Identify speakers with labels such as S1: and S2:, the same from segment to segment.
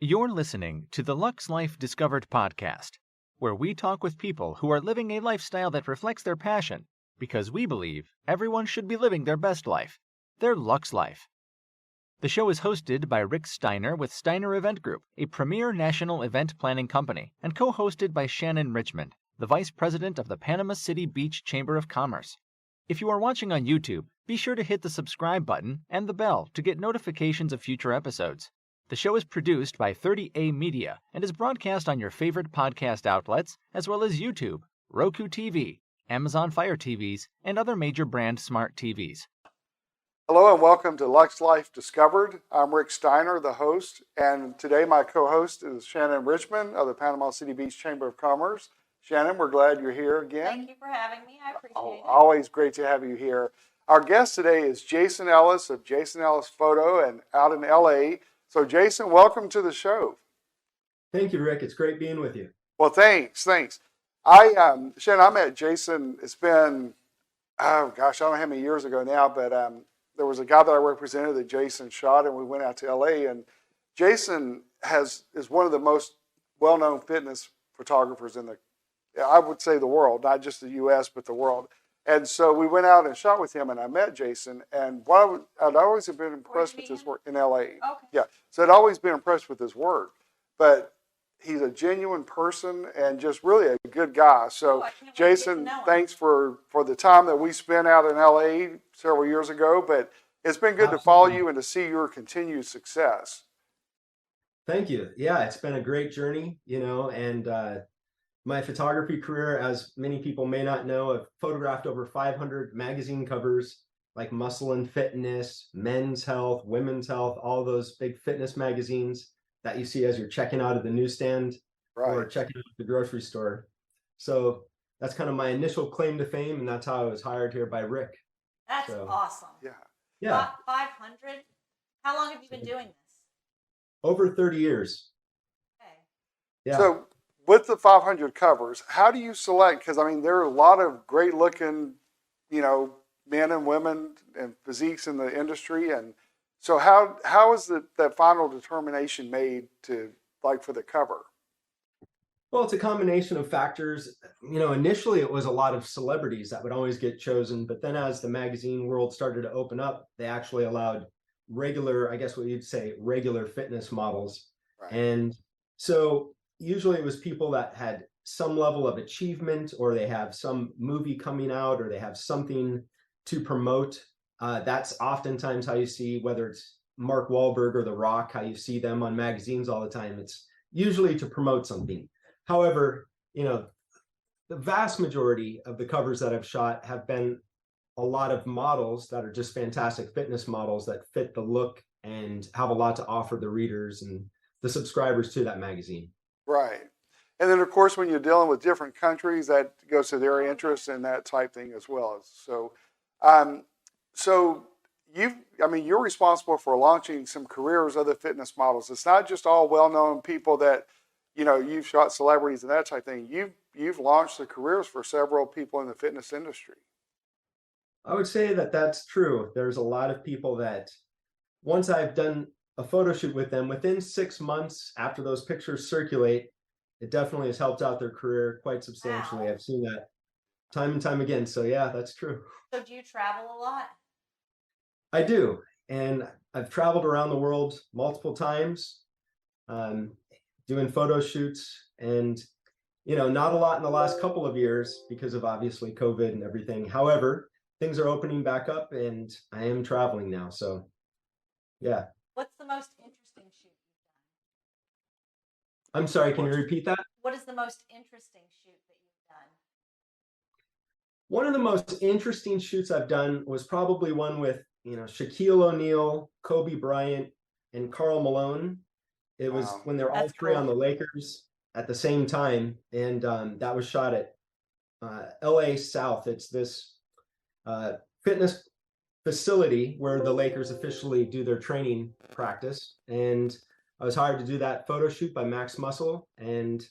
S1: You're listening to the Luxe Life Discovered podcast, where we talk with people who are living a lifestyle that reflects their passion, because we believe everyone should be living their best life, their Luxe Life. The show is hosted by Rick Steiner with Steiner Event Group, a premier national event planning company, and co-hosted by Shannon Richmond, the Vice President of the Panama City Beach Chamber of Commerce. If you are watching on YouTube, be sure to hit the subscribe button and the bell to get notifications of future episodes. The show is produced by 30A Media and is broadcast on your favorite podcast outlets, as well as YouTube, Roku TV, Amazon Fire TVs, and other major brand smart TVs.
S2: Hello and welcome to Luxe Life Discovered. I'm Rick Steiner, the host, and today my co-host is Shannon Richmond of the Panama City Beach Chamber of Commerce. Shannon, we're glad you're here again.
S3: Thank you for having me. I appreciate it.
S2: Always great to have you here. Our guest today is Jason Ellis of Jason Ellis Photo and out in LA. So Jason, welcome to the show.
S4: Thank you, Rick. It's great being with you.
S2: Well, thanks. Shannon, I met Jason, it's been, I don't know how many years ago now, but there was a guy that I represented that Jason shot, and we went out to LA, and Jason is one of the most well-known fitness photographers in I would say the world, not just the U.S., but the world. And so we went out and shot with him, and I met Jason. And I'd always been impressed with his work in L.A.
S3: Okay.
S2: Yeah, so I'd always been impressed with his work. But he's a genuine person and just really a good guy. So, Jason, thanks for the time that we spent out in L.A. several years ago. But it's been good to follow you and to see your continued success.
S4: Thank you. Yeah, it's been a great journey, and my photography career, as many people may not know, I've photographed over 500 magazine covers like Muscle and Fitness, Men's Health, Women's Health, all those big fitness magazines that you see as you're checking out of the newsstand or checking out the grocery store. So that's kind of my initial claim to fame, and that's how I was hired here by Rick.
S3: That's awesome.
S4: Yeah.
S3: 500? How long have you been doing this?
S4: Over 30 years.
S3: Okay.
S4: Yeah.
S2: So with the 500 covers, how do you select? Because, there are a lot of great-looking, men and women and physiques in the industry. And so how is that final determination made for the cover?
S4: Well, it's a combination of factors. Initially it was a lot of celebrities that would always get chosen. But then as the magazine world started to open up, they actually allowed regular, I guess what you'd say, regular fitness models.
S2: Right.
S4: And so usually it was people that had some level of achievement, or they have some movie coming out, or they have something to promote. That's oftentimes how you see, whether it's Mark Wahlberg or The Rock, how you see them on magazines all the time. It's usually to promote something. However, the vast majority of the covers that I've shot have been a lot of models that are just fantastic fitness models that fit the look and have a lot to offer the readers and the subscribers to that magazine.
S2: Right. And then, of course, when you're dealing with different countries, that goes to their interests and that type thing as well. So, you're responsible for launching some careers of the fitness models. It's not just all well-known people that, you've shot celebrities and that type of thing. You've launched the careers for several people in the fitness industry.
S4: I would say that that's true. There's a lot of people that once I've done a photo shoot with them, within 6 months after those pictures circulate, it definitely has helped out their career quite substantially. Wow. I've seen that time and time again. So yeah, that's true.
S3: So do you travel a lot?
S4: I do. And I've traveled around the world multiple times, doing photo shoots, and, not a lot in the last couple of years because of obviously COVID and everything. However, things are opening back up and I am traveling now. So yeah.
S3: What's the most interesting shoot you've done?
S4: I'm sorry, can you repeat that?
S3: What is the most interesting shoot that you've done?
S4: One of the most interesting shoots I've done was probably one with, Shaquille O'Neal, Kobe Bryant, and Karl Malone. It was when they're all three on the Lakers at the same time. And that was shot at LA South. It's this fitness facility where the Lakers officially do their training practice. And I was hired to do that photo shoot by Max Muscle, and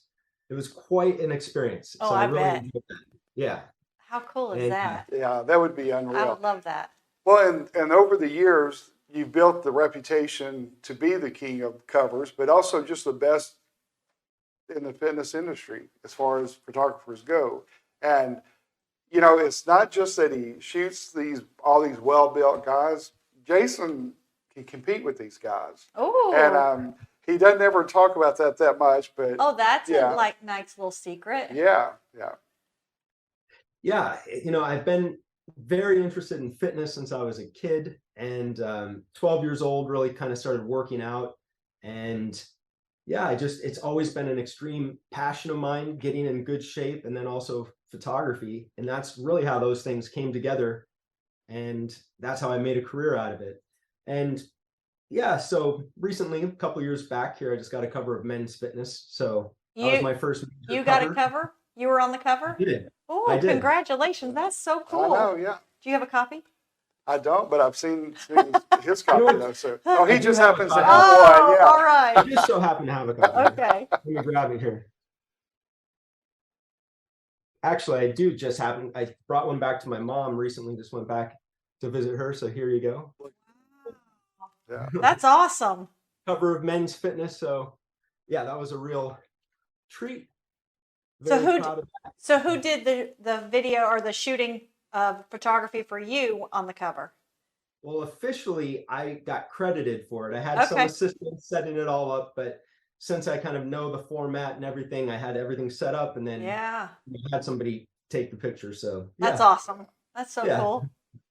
S4: it was quite an experience.
S3: Oh, so I really bet.
S4: Enjoyed that. Yeah.
S3: How cool is that?
S2: Yeah, that would be unreal.
S3: I would love that.
S2: Well, and over the years, you've built the reputation to be the king of covers, but also just the best in the fitness industry as far as photographers go. And, you know, it's not just that he shoots all these well-built guys. Jason can compete with these guys.
S3: Oh.
S2: And he doesn't ever talk about that much, but
S3: Oh, that's
S2: yeah.
S3: a like nice little secret.
S2: Yeah.
S4: Yeah, you know, I've been very interested in fitness since I was a kid, and 12 years old, really kind of started working out. And yeah, it's always been an extreme passion of mine, getting in good shape, and then also photography. And that's really how those things came together. And that's how I made a career out of it. And yeah, so recently, a couple of years back here, I just got a cover of Men's Fitness. So that was my first
S3: You got a cover? You were on the cover?
S4: I did.
S3: Oh,
S4: I did.
S3: Congratulations. That's so cool.
S2: I know, yeah.
S3: Do you have a copy?
S2: I don't, but I've seen his copy though. So, he just
S4: have
S2: happens
S4: a
S2: to
S4: copy.
S2: have one. Yeah.
S3: All
S4: I
S3: right.
S4: just so happen to have a copy.
S3: Okay.
S4: Let me grab it here. Actually, I do just happen. I brought one back to my mom recently. Just went back to visit her. So here you go.
S2: Yeah.
S3: That's awesome.
S4: Cover of Men's Fitness. So yeah, that was a real treat.
S3: So
S4: Very proud of that.
S3: So who did the video or the shooting of photography for you on the cover?
S4: Well, officially, I got credited for it. I had some
S3: Okay.
S4: assistants setting it all up, but since I kind of know the format and everything, I had everything set up, and then
S3: Yeah.
S4: had somebody take the picture. So
S3: That's
S4: yeah.
S3: awesome. That's so
S4: Yeah.
S3: cool.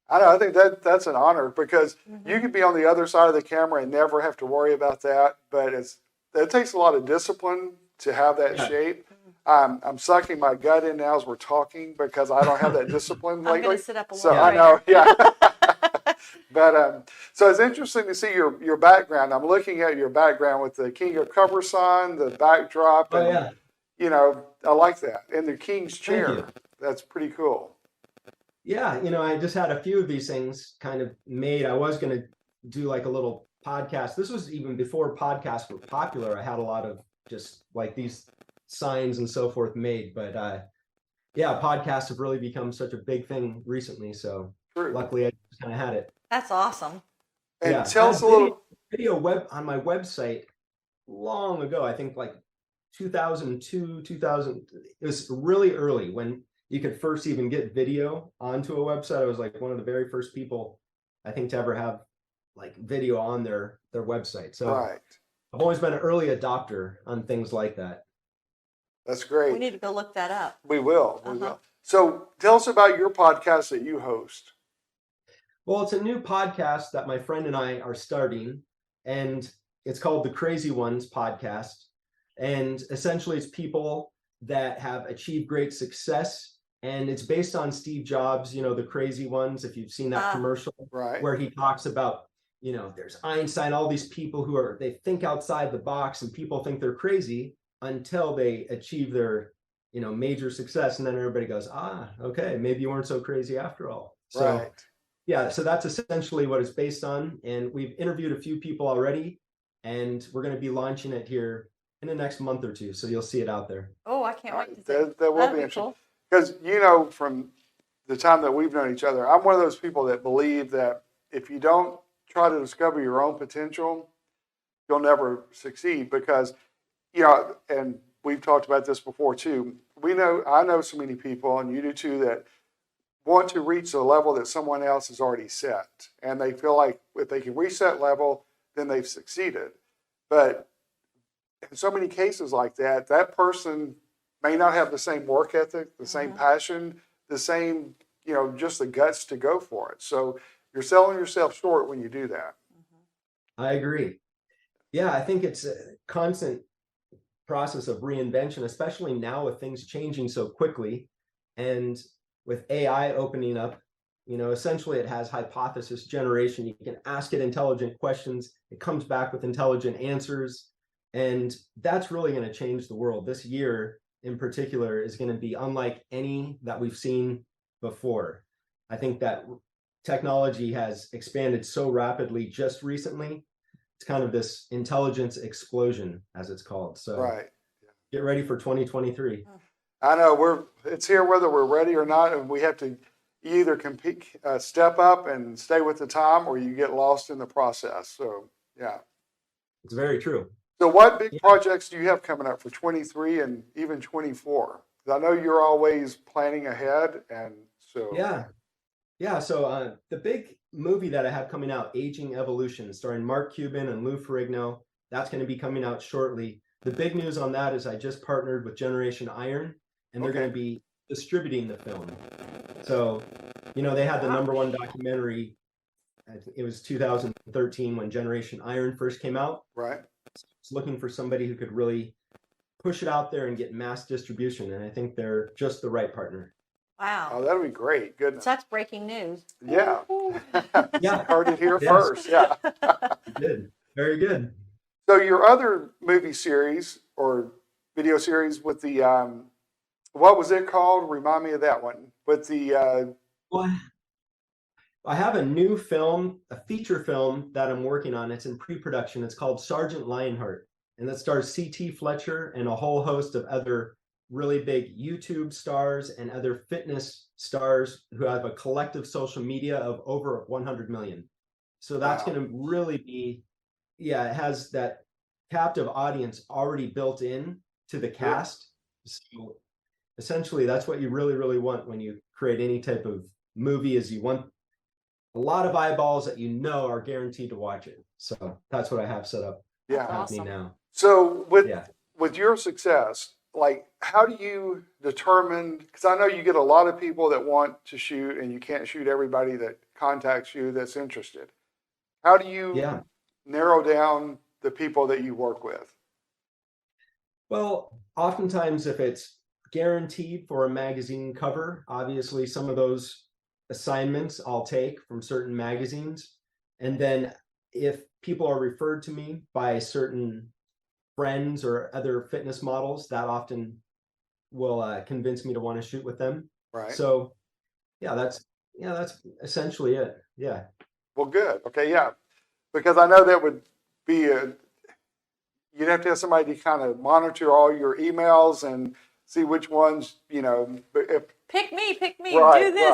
S2: I know. I think that's an honor because you could be on the other side of the camera and never have to worry about that. But it takes a lot of discipline to have that
S4: Yeah.
S2: shape. I'm sucking my gut in now as we're talking because I don't have that discipline
S3: I'm
S2: lately.
S3: going to sit up a
S2: So
S3: little
S2: I know,
S3: straighter.
S2: yeah. But so it's interesting to see your background. I'm looking at your background with the King of Cover sign, the backdrop,
S4: Oh
S2: and
S4: yeah.
S2: you know, I like that. And the King's
S4: Thank
S2: chair.
S4: you.
S2: That's pretty cool.
S4: Yeah, you know, I just had a few of these things kind of made. I was going to do like a little podcast. This was even before podcasts were popular. I had a lot of just like these signs and so forth made. But yeah, podcasts have really become such a big thing recently. So
S2: True.
S4: luckily I just kind of had it.
S3: That's awesome.
S2: And
S4: Yeah,
S2: tell
S4: I
S2: us
S4: had
S2: a little.
S4: video web on my website long ago. I think like 2002, 2000. It was really early when you could first even get video onto a website. I was like one of the very first people, I think, to ever have like video on their website. So
S2: Right.
S4: I've always been an early adopter on things like that.
S2: That's great.
S3: We need to go look that up.
S2: We will. We
S3: Uh-huh.
S2: will. So tell us about your podcast that you host.
S4: Well, it's a new podcast that my friend and I are starting, and it's called the Crazy Ones Podcast. And essentially, it's people that have achieved great success, and it's based on Steve Jobs, you know, the Crazy Ones, if you've seen that commercial,
S2: Right.
S4: where he talks about, you know, there's Einstein, all these people who they think outside the box, and people think they're crazy until they achieve their, you know, major success. And then everybody goes, okay, maybe you weren't so crazy after all. So
S2: Right.
S4: yeah, so that's essentially what it's based on. And we've interviewed a few people already, and we're going to be launching it here in the next month or two. So you'll see it out there.
S3: Oh, I can't wait to see.
S2: That will
S3: That'd
S2: be
S3: be
S2: interesting.
S3: cool.
S2: Because, you know, from the time that we've known each other, I'm one of those people that believe that if you don't try to discover your own potential, you'll never succeed. Because, you know, and we've talked about this before too. I know so many people, and you do too, that want to reach the level that someone else has already set. And they feel like if they can reach that level, then they've succeeded. But in so many cases like that, that person may not have the same work ethic, the same passion, the same, you know, just the guts to go for it. So you're selling yourself short when you do that.
S4: I agree. Yeah, I think it's a constant process of reinvention, especially now with things changing so quickly. And with AI opening up, you know, essentially it has hypothesis generation. You can ask it intelligent questions. It comes back with intelligent answers. And that's really going to change the world. This year in particular is going to be unlike any that we've seen before. I think that technology has expanded so rapidly just recently. It's kind of this intelligence explosion, as it's called. So
S2: Right.
S4: get ready for 2023.
S2: I know it's here whether we're ready or not, and we have to, you either compete, step up and stay with the time, or you get lost in the process. So yeah.
S4: It's very true.
S2: So what big projects do you have coming up for 23 and even 24? I know you're always planning ahead, and so
S4: yeah. So the big movie that I have coming out, Aging Evolution, starring Mark Cuban and Lou Ferrigno, that's going to be coming out shortly. The big news on that is I just partnered with Generation Iron, and they're going to be distributing the film. So, they had the #1 documentary. It was 2013 when Generation Iron first came out.
S2: Right.
S4: It's looking for somebody who could really push it out there and get mass distribution, and I think they're just the right partner.
S3: Wow.
S2: Oh, that'll be great. Goodness.
S3: So that's breaking news.
S2: Yeah.
S4: Yeah.
S2: Heard it here first. Yeah.
S4: Good. Very good.
S2: So your other movie series or video series with the what was it called? Remind me of that one. With the
S4: Well, I have a new film, a feature film that I'm working on. It's in pre-production. It's called Sergeant Lionheart, and that stars C.T. Fletcher and a whole host of other really big YouTube stars and other fitness stars who have a collective social media of over 100 million. So that's going to really be, it has that captive audience already built in to the cast. So essentially, that's what you really, really want when you create any type of movie, is you want a lot of eyeballs that are guaranteed to watch it. So that's what I have set up happening now.
S2: So with your success, like, how do you determine, because I know you get a lot of people that want to shoot and you can't shoot everybody that contacts you that's interested. How do you narrow down the people that you work with?
S4: Well, oftentimes if it's guaranteed for a magazine cover, obviously some of those assignments I'll take from certain magazines. And then if people are referred to me by certain friends or other fitness models, that often will convince me to want to shoot with them.
S2: Right.
S4: So that's essentially it. Yeah.
S2: Well, good. Okay. Yeah. Because I know that would be you'd have to have somebody to kind of monitor all your emails and see which ones,
S3: pick me,
S2: right,
S3: do this,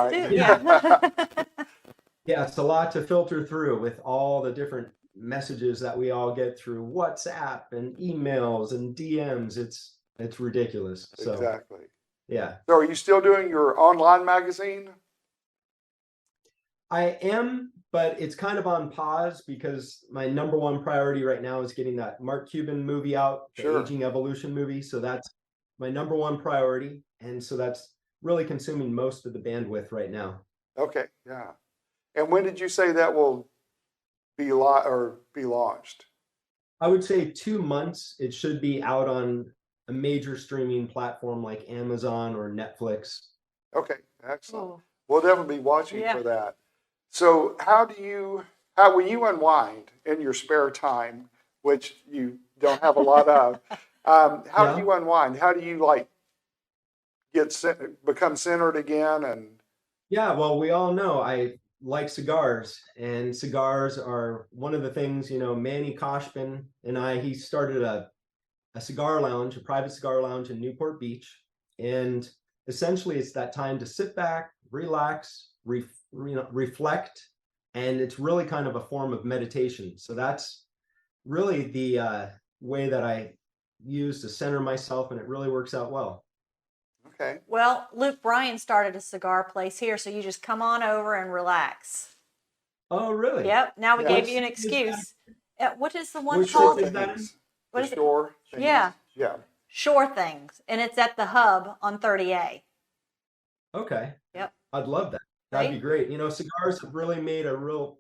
S2: right.
S4: Yeah, it's a lot to filter through with all the different messages that we all get through WhatsApp and emails and DMs. It's ridiculous. So,
S2: exactly.
S4: Yeah.
S2: So are you still doing your online magazine?
S4: I am, but it's kind of on pause because my #1 priority right now is getting that Mark Cuban movie out, the Aging Evolution movie. So that's my #1 priority. And so that's really consuming most of the bandwidth right now.
S2: Okay. Yeah. And when did you say that will be launched?
S4: I would say 2 months. It should be out on a major streaming platform like Amazon or Netflix.
S2: Okay, excellent.
S3: Ooh.
S2: We'll definitely be watching for that. So how when you unwind in your spare time, which you don't have a lot of, how do you unwind? How do you become centered again? And
S4: Well, we all know I like cigars, and cigars are one of the things, Manny Koshpin and he started a cigar lounge, a private cigar lounge in Newport Beach. And essentially it's that time to sit back, relax, reflect, and it's really kind of a form of meditation. So that's really the way that I use to center myself, and it really works out well.
S2: Okay.
S3: Well, Luke Bryan started a cigar place here, so you just come on over and relax.
S4: Oh, really?
S3: Yep. Now we gave you an excuse. What is the one called?
S2: What is Store?
S3: Things. Yeah.
S2: Yeah.
S3: Sure Things, and it's at the Hub on 30A.
S4: Okay.
S3: Yep.
S4: I'd love that. That'd be great. Cigars have really made a real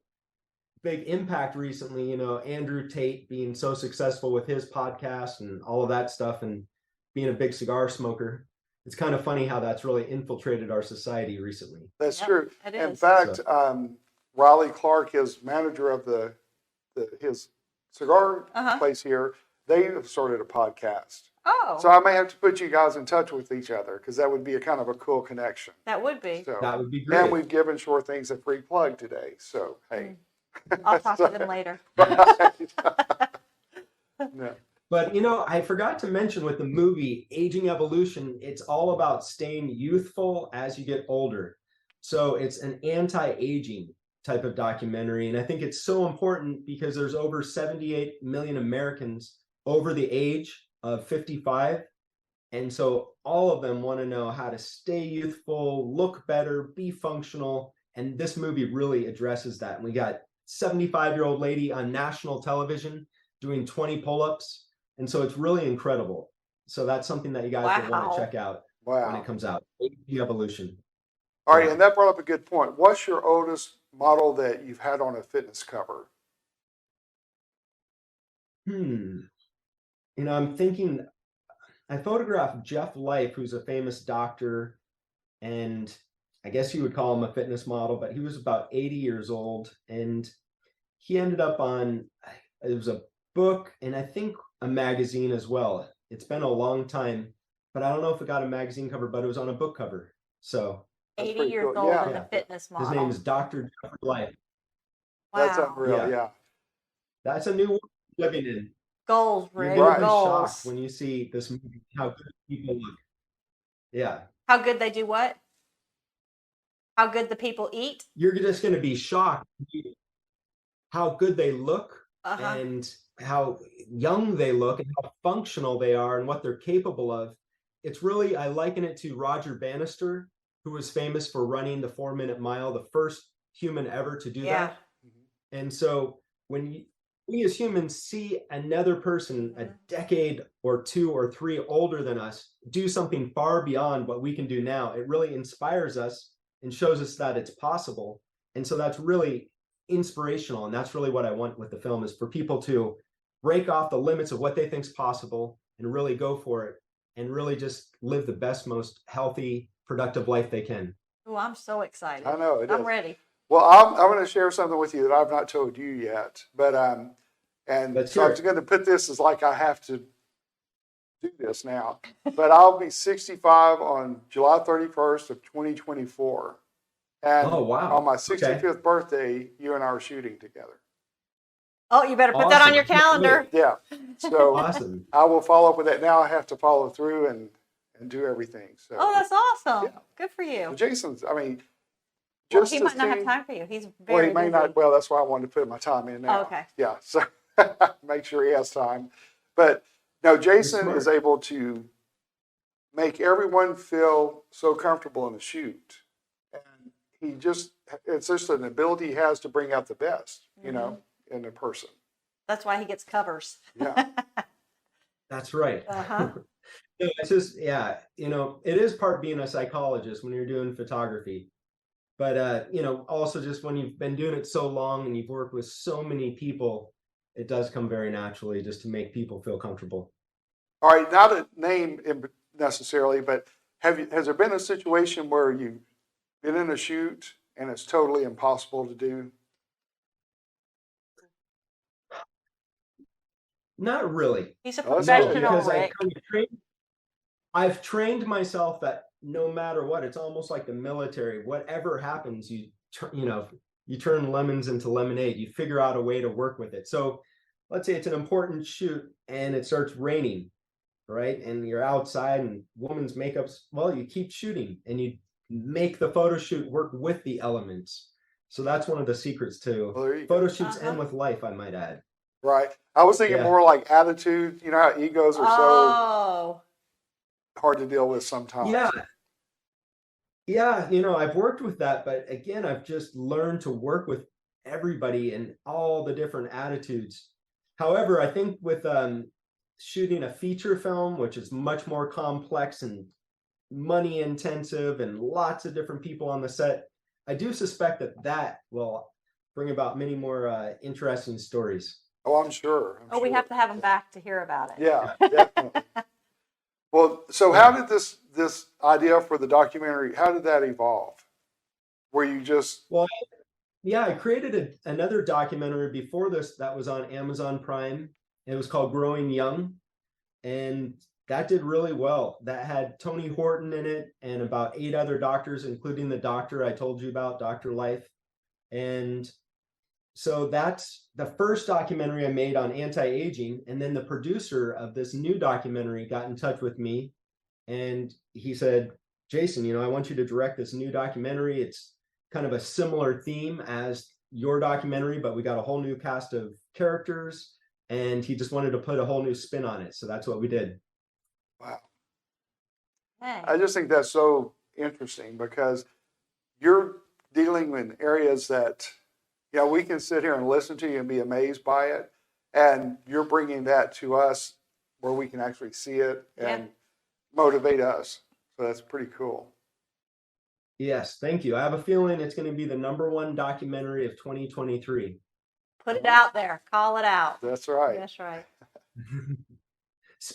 S4: big impact recently. Andrew Tate being so successful with his podcast and all of that stuff, and being a big cigar smoker. It's kind of funny how that's really infiltrated our society recently.
S2: That's true.
S3: It
S2: In
S3: is.
S2: fact, Riley Clark, his manager of his cigar place here, they have started a podcast.
S3: Oh.
S2: So I may have to put you guys in touch with each other, because that would be a kind of a cool connection.
S3: That would be.
S2: So,
S4: that would be great.
S2: And we've given Sure Things a free plug today. So, hey.
S3: I'll talk to them later.
S2: Yeah.
S4: But, I forgot to mention with the movie Aging Evolution, it's all about staying youthful as you get older. So it's an anti-aging type of documentary. And I think it's so important because there's over 78 million Americans over the age of 55. And so all of them want to know how to stay youthful, look better, be functional. And this movie really addresses that. And we got 75-year-old lady on national television doing 20 pull-ups. And so it's really incredible. So that's something that you guys will want to check out when it comes out. The Evolution.
S2: All right, and that brought up a good point. What's your oldest model that you've had on a fitness cover?
S4: I'm thinking, I photographed Jeff Life, who's a famous doctor, and I guess you would call him a fitness model, but he was about 80 years old, and he ended up on, it was a book, and I think a magazine as well. It's been a long time, but I don't know if it got a magazine cover, but it was on a book cover. So
S3: 80 years old and a fitness model.
S4: His name is Dr. Jeff Life.
S3: Wow.
S2: That's unreal, yeah.
S4: That's a new world living in.
S3: Goals, Rick.
S4: You're gonna be
S3: goals.
S4: shocked when you see this movie, how good people look. Yeah.
S3: How good they do what? How good the people eat?
S4: You're just going to be shocked how good they look and how young they look and how functional they are and what they're capable of. It's really, I liken it to Roger Bannister, who was famous for running the 4-minute mile, the first human ever to do that. And so when we as humans see another person a decade or 2 or 3 older than us do something far beyond what we can do now, it really inspires us and shows us that it's possible. And so that's really inspirational. And that's really what I want with the film, is for people to break off the limits of what they think is possible and really go for it and really just live the best, most healthy, productive life they can.
S3: Oh, I'm so excited.
S2: I know.
S3: I'm ready.
S2: Well, I'm going to share something with you that I've not told you yet, but so I'm going to put this as like I have to do this now. But I'll be 65 on July 31st of 2024, and on my 65th birthday, you and I are shooting together.
S3: Oh, you better put that on your calendar.
S2: Yeah. So
S4: awesome.
S2: I will follow up with that. Now I have to follow through and do everything. So.
S3: Oh, that's awesome. Yeah. Good for you.
S2: Well, Jason's, I mean.
S3: Well, he might not have time for you. He's very
S2: he may
S3: busy.
S2: not. Well, that's why I wanted to put my time in now.
S3: Oh, okay.
S2: Yeah, so make sure he has time. But no, Jason is able to make everyone feel so comfortable in the shoot, and it's just an ability he has to bring out the best, you know, in a person.
S3: That's why he gets covers.
S2: Yeah.
S4: That's right. It's just, it is part being a psychologist when you're doing photography. But, also just when you've been doing it so long and you've worked with so many people, it does come very naturally just to make people feel comfortable.
S2: All right, not a name necessarily, but has there been a situation where you've been in a shoot and it's totally impossible to do?
S4: Not really.
S3: He's a professional,
S4: because
S3: Rick.
S4: I've trained myself that no matter what, it's almost like the military. Whatever happens, you turn lemons into lemonade. You figure out a way to work with it. So let's say it's an important shoot and it starts raining, right? And you're outside and woman's makeup's, well, you keep shooting and you make the photo shoot work with the elements. So that's one of the secrets to photo shoots and with life, I might add.
S2: Right. I was thinking more like attitude. You know how egos are so hard to deal with sometimes.
S4: Yeah, I've worked with that, but again, I've just learned to work with everybody and all the different attitudes. However, I think with shooting a feature film, which is much more complex and money intensive and lots of different people on the set, I do suspect that will bring about many more interesting stories.
S2: Oh, I'm sure.
S3: We have to have him back to hear about it.
S2: Yeah, definitely. Well, so how did this idea for the documentary, how did that evolve? Were you just...
S4: Well, yeah, I created another documentary before this that was on Amazon Prime. It was called Growing Young, and that did really well. That had Tony Horton in it and about 8 other doctors, including the doctor I told you about, Dr. Life. And so that's the first documentary I made on anti-aging. And then the producer of this new documentary got in touch with me and he said, Jason, I want you to direct this new documentary. It's kind of a similar theme as your documentary, but we got a whole new cast of characters, and he just wanted to put a whole new spin on it. So that's what we did.
S2: Wow.
S3: Hey.
S2: I just think that's so interesting because you're dealing in areas that, we can sit here and listen to you and be amazed by it. And you're bringing that to us where we can actually see it and motivate us. So that's pretty cool.
S4: Yes, thank you. I have a feeling it's going to be the #1 documentary of 2023.
S3: Put it out there. Call it out.
S2: That's right.
S3: That's right.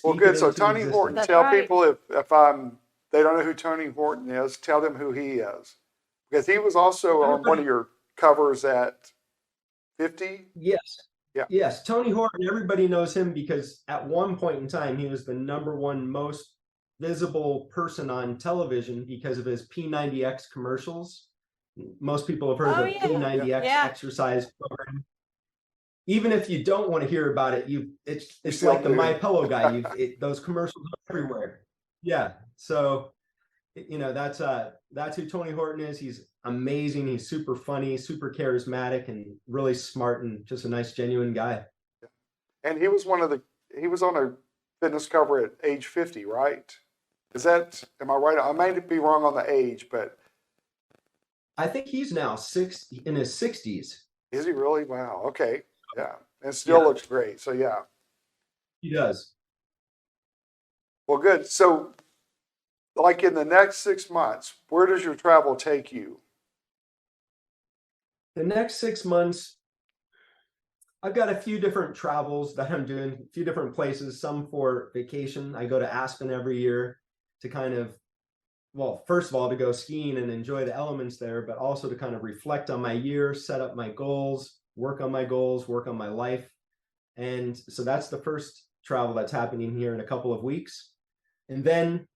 S2: Well,
S4: Speak
S2: good.
S4: it
S2: So
S4: into
S2: Tony
S4: existence.
S2: Horton,
S3: That's
S2: tell
S3: right.
S2: people if they don't know who Tony Horton is, tell them who he is. Because he was also on one of your covers at 50.
S4: Yes.
S2: Yeah.
S4: Yes. Tony Horton, everybody knows him because at one point in time, he was the #1 most visible person on television because of his P90X commercials. Most people have heard of the P90X exercise program. Even if you don't want to hear about it, it's like the My Pillow guy. Those commercials are everywhere. Yeah. So, that's who Tony Horton is. He's amazing. He's super funny, super charismatic, and really smart, and just a nice, genuine guy.
S2: And he was on a fitness cover at age 50, right? Am I right? I may be wrong on the age, but.
S4: I think he's now in his 60s.
S2: Is he really? Wow. Okay. Yeah. And still looks great. So yeah.
S4: He does.
S2: Well, good. So like in the next 6 months, where does your travel take you?
S4: The next 6 months, I've got a few different travels that I'm doing, a few different places, some for vacation. I go to Aspen every year to kind of, first of all, to go skiing and enjoy the elements there, but also to kind of reflect on my year, set up my goals, work on my life. And so that's the first travel that's happening here in a couple of weeks. And then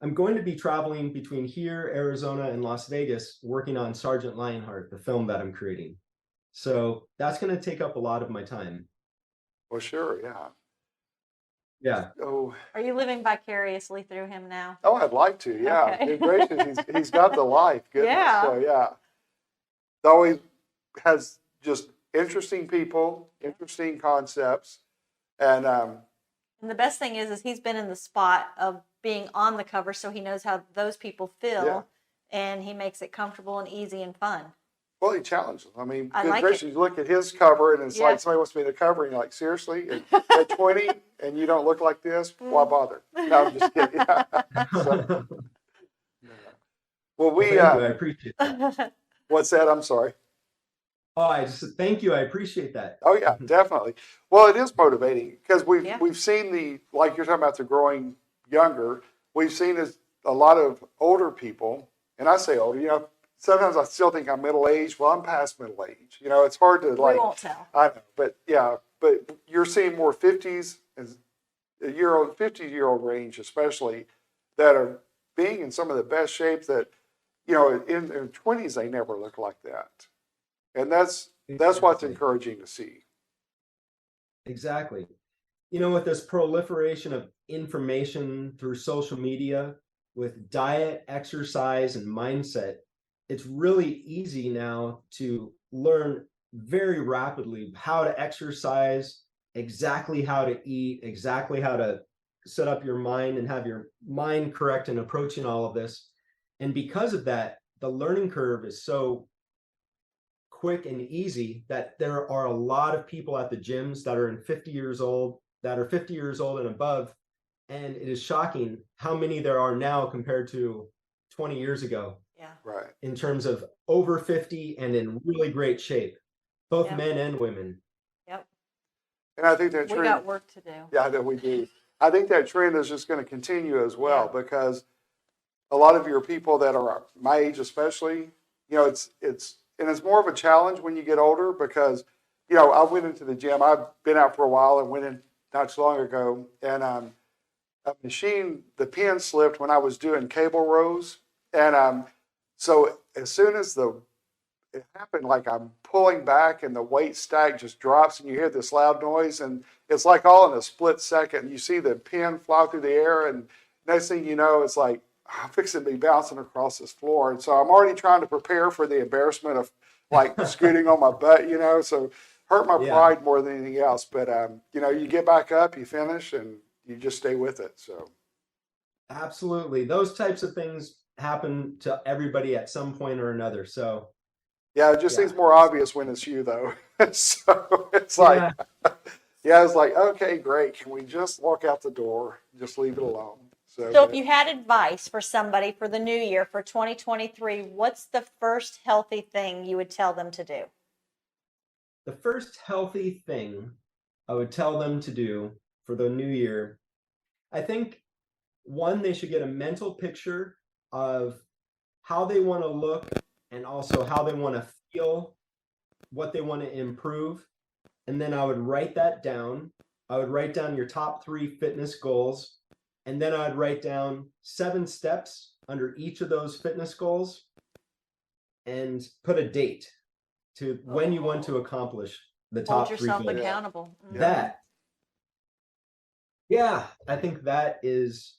S4: I'm going to be traveling between here, Arizona, and Las Vegas, working on Sergeant Lionheart, the film that I'm creating. So that's going to take up a lot of my time.
S2: Well, sure. Yeah.
S4: Yeah.
S2: Oh.
S3: Are you living vicariously through him now?
S2: Oh, I'd like to. Yeah.
S3: Okay.
S2: Good gracious. He's got the life. Goodness.
S3: Yeah.
S2: So yeah. It always has just interesting people, interesting concepts. And
S3: the best thing is he's been in the spot of being on the cover, so he knows how those people feel, and he makes it comfortable and easy and fun.
S2: Well, he challenges. I mean,
S3: I
S2: good
S3: like
S2: gracious,
S3: it.
S2: you look at his cover and it's like somebody wants to be in the cover and you're like, seriously? At 20 and you don't look like this? Why bother? No, I'm just kidding. So, well,
S4: Thank you. I appreciate that.
S2: What's that? I'm sorry.
S4: Oh, I just thank you. I appreciate that.
S2: Oh yeah, definitely. Well, it is motivating because we've seen like you're talking about the growing younger. We've seen a lot of older people, and I say older. Sometimes I still think I'm middle aged. Well, I'm past middle age. It's hard to like.
S3: We won't tell.
S2: I know, but yeah, but you're seeing more 50s as a 50-year-old range, especially that are being in some of the best shape that in their 20s they never look like that. And that's what's encouraging to see.
S4: Exactly. With this proliferation of information through social media, with diet, exercise, and mindset, it's really easy now to learn very rapidly how to exercise, exactly how to eat, exactly how to set up your mind and have your mind correct in approaching all of this. And because of that, the learning curve is so quick and easy that there are a lot of people at the gyms that are 50 years old and above, and it is shocking how many there are now compared to 20 years ago.
S3: Yeah.
S2: Right.
S4: In terms of over 50 and in really great shape, both men and women.
S3: Yep.
S2: And I think that trend,
S3: we got work to do.
S2: Yeah, I know we do. I think that trend is just going to continue as well because a lot of your people that are my age, especially, it's more of a challenge when you get older because, I went into the gym. I've been out for a while and went in not too long ago, and a machine, the pin slipped when I was doing cable rows, and so as soon as it happened, like I'm pulling back and the weight stack just drops and you hear this loud noise, and it's like all in a split second. You see the pin fly through the air, and next thing you know, it's like I'm fixing to be bouncing across this floor. And so I'm already trying to prepare for the embarrassment of like scooting on my butt, so hurt my pride more than anything else. But, you get back up, you finish, and you just stay with it. So.
S4: Absolutely. Those types of things happen to everybody at some point or another. So.
S2: Yeah, it just seems more obvious when it's you, though. So it's like, it's like, okay, great. Can we just walk out the door? Just leave it alone.
S3: So if you had advice for somebody for the new year, for 2023, what's the first healthy thing you would tell them to do?
S4: The first healthy thing I would tell them to do for the new year, I think, one, they should get a mental picture of how they want to look and also how they want to feel, what they want to improve. And then I would write that down. I would write down your top 3 fitness goals. And then I'd write down 7 steps under each of those fitness goals and put a date to when you want to accomplish the top 3 goals.
S3: Hold yourself accountable.
S4: I think that is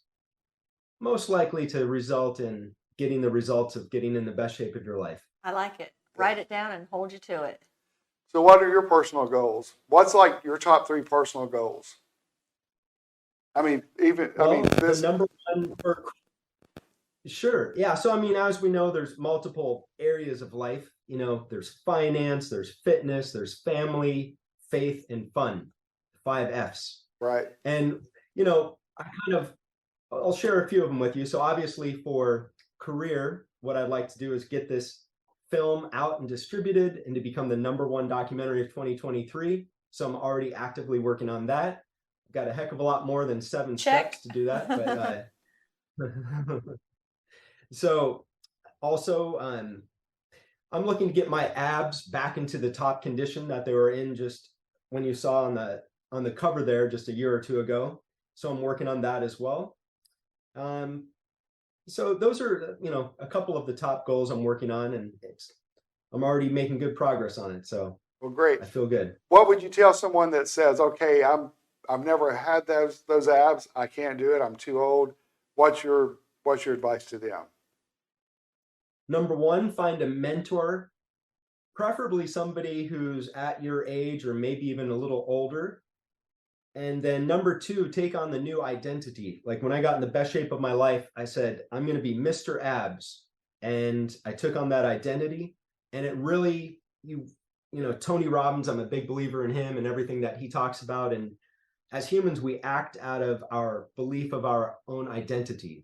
S4: most likely to result in getting the results of getting in the best shape of your life.
S3: I like it. Write it down and hold you to it.
S2: So what are your personal goals? What's like your top 3 personal goals? I mean, this
S4: number one for sure. Yeah. So, as we know, there's multiple areas of life. There's finance, there's fitness, there's family, faith, and fun. 5 F's.
S2: Right.
S4: And, I'll share a few of them with you. So obviously for career, what I'd like to do is get this film out and distributed and to become the #1 documentary of 2023. So I'm already actively working on that. I've got a heck of a lot more than 7 steps to do that. But so also I'm looking to get my abs back into the top condition that they were in just when you saw on the cover there just a year or 2 ago. So I'm working on that as well. So those are, a couple of the top goals I'm working on, and I'm already making good progress on it. So,
S2: well, great.
S4: I feel good.
S2: What would you tell someone that says, okay, I've never had those abs. I can't do it. I'm too old. What's your advice to them?
S4: Number 1, find a mentor, preferably somebody who's at your age or maybe even a little older. And then number 2, take on the new identity. Like when I got in the best shape of my life, I said, I'm going to be Mr. Abs. And I took on that identity. And it really, Tony Robbins, I'm a big believer in him and everything that he talks about. And as humans, we act out of our belief of our own identity.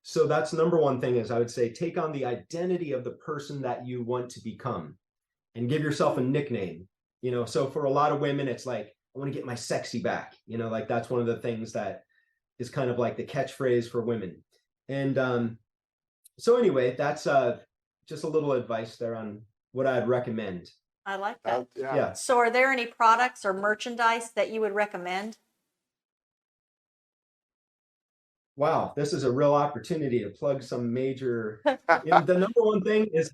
S4: So that's number 1 thing is I would say, take on the identity of the person that you want to become and give yourself a nickname. So for a lot of women, it's like, I want to get my sexy back. Like that's one of the things that is kind of like the catchphrase for women. And so anyway, that's just a little advice there on what I'd recommend.
S3: I like that.
S2: Yeah.
S3: So are there any products or merchandise that you would recommend?
S4: Wow, this is a real opportunity to plug some major. The number 1 thing is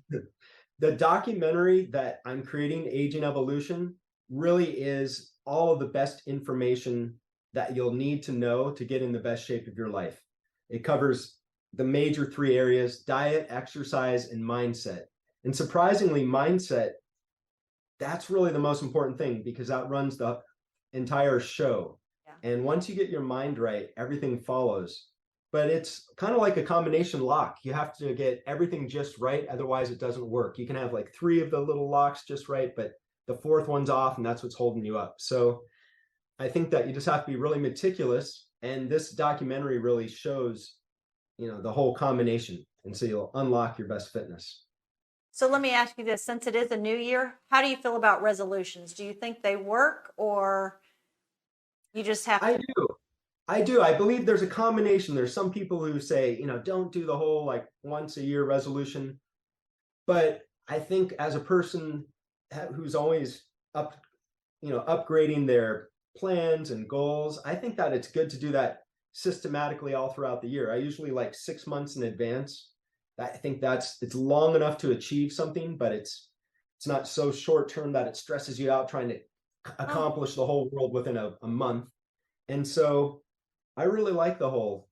S4: the documentary that I'm creating, Aging Evolution, really is all of the best information that you'll need to know to get in the best shape of your life. It covers the major 3 areas: diet, exercise, and mindset. And surprisingly, mindset, that's really the most important thing because that runs the entire show. Yeah. And once you get your mind right, everything follows. But it's kind of like a combination lock. You have to get everything just right. Otherwise, it doesn't work. You can have like 3 of the little locks just right, but the 4th one's off and that's what's holding you up. So I think that you just have to be really meticulous. And this documentary really shows, the whole combination. And so you'll unlock your best fitness.
S3: So let me ask you this, since it is a new year, how do you feel about resolutions? Do you think they work or you just have to?
S4: I do. I believe there's a combination. There's some people who say, don't do the whole like once a year resolution. But I think as a person who's always upgrading their plans and goals, I think that it's good to do that systematically all throughout the year. I usually like 6 months in advance. I think it's long enough to achieve something, but it's not so short term that it stresses you out trying to accomplish the whole world within a month. And so I really like the whole,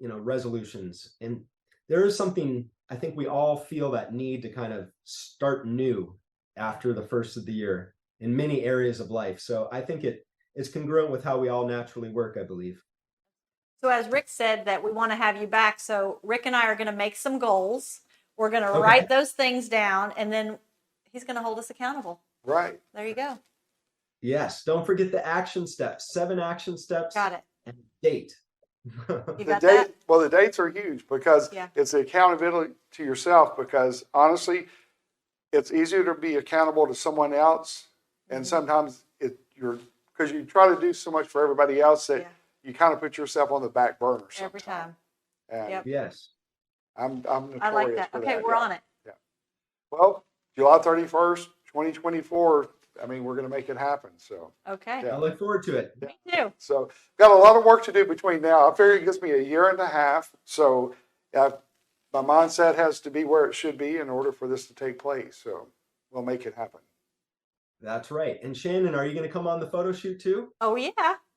S4: resolutions. And there is something, I think we all feel that need to kind of start new after the first of the year in many areas of life. So I think it's congruent with how we all naturally work, I believe.
S3: So as Rick said that we want to have you back, so Rick and I are going to make some goals. We're going to write those things down, and then he's going to hold us accountable.
S2: Right.
S3: There you go.
S4: Yes. Don't forget the action steps, 7 action steps.
S3: Got it.
S4: And date.
S3: You got that?
S2: Well, the dates are huge because
S3: Yeah.
S2: it's the accountability to yourself, because honestly, it's easier to be accountable to someone else. And sometimes because you try to do so much for everybody else that you kind of put yourself on the back burner sometimes.
S3: Every time.
S2: And
S3: Yep.
S4: Yes.
S2: I'm notorious
S3: I like that.
S2: for
S3: Okay,
S2: that.
S3: we're on it.
S2: Yeah. Well, July 31st, 2024, I mean, we're going to make it happen. So,
S3: Okay.
S2: Yeah.
S4: I look forward to it.
S3: Me too.
S2: so got a lot of work to do between now. I figure it gives me a year and a half. So my mindset has to be where it should be in order for this to take place. So we'll make it happen.
S4: That's right. And Shannon, are you going to come on the photo shoot too?
S3: Oh yeah.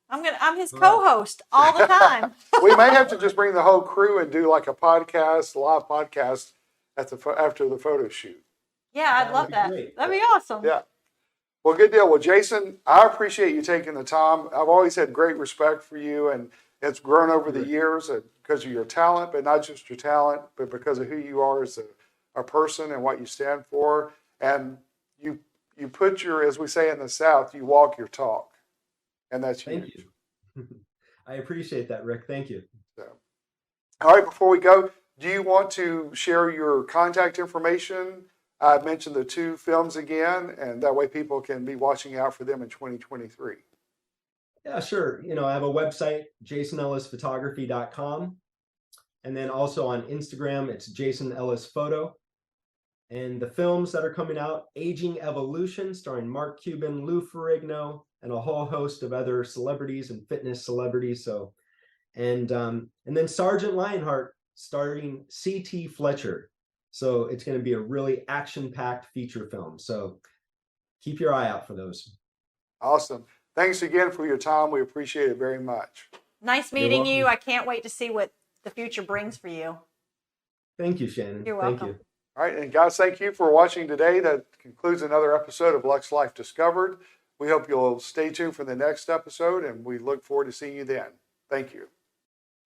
S3: I'm his co-host all the time.
S2: We may have to just bring the whole crew and do like a podcast, live podcast after the photo shoot.
S3: Yeah, I'd
S4: That
S3: love
S4: would be
S3: that.
S4: great.
S3: That'd be awesome.
S2: Yeah. Well, good deal. Well, Jason, I appreciate you taking the time. I've always had great respect for you, and it's grown over the years because of your talent, but not just your talent, but because of who you are as a person and what you stand for. And you put your, as we say in the South, you walk your talk. And that's huge.
S4: Thank you. I appreciate that, Rick. Thank you.
S2: So, all right, before we go, do you want to share your contact information? I mentioned the 2 films again, and that way people can be watching out for them in 2023.
S4: Yeah, sure. I have a website, jasonellisphotography.com. And then also on Instagram, it's Jason Ellis Photo. And the films that are coming out, Aging Evolution, starring Mark Cuban, Lou Ferrigno, and a whole host of other celebrities and fitness celebrities. So, and then Sergeant Lionheart, starring C.T. Fletcher. So it's going to be a really action-packed feature film. So keep your eye out for those.
S2: Awesome. Thanks again for your time. We appreciate it very much.
S3: Nice meeting you.
S4: welcome.
S3: I can't wait to see what the future brings for you.
S4: Thank you, Shannon.
S3: You're
S4: Thank
S3: welcome.
S4: you.
S2: All right, and guys, thank you for watching today. That concludes another episode of Luxe Life Discovered. We hope you'll stay tuned for the next episode, and we look forward to seeing you then. Thank you.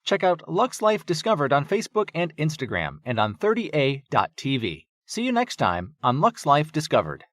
S1: Check out Luxe Life Discovered on Facebook and Instagram and on 30a.tv. See you next time on Luxe Life Discovered.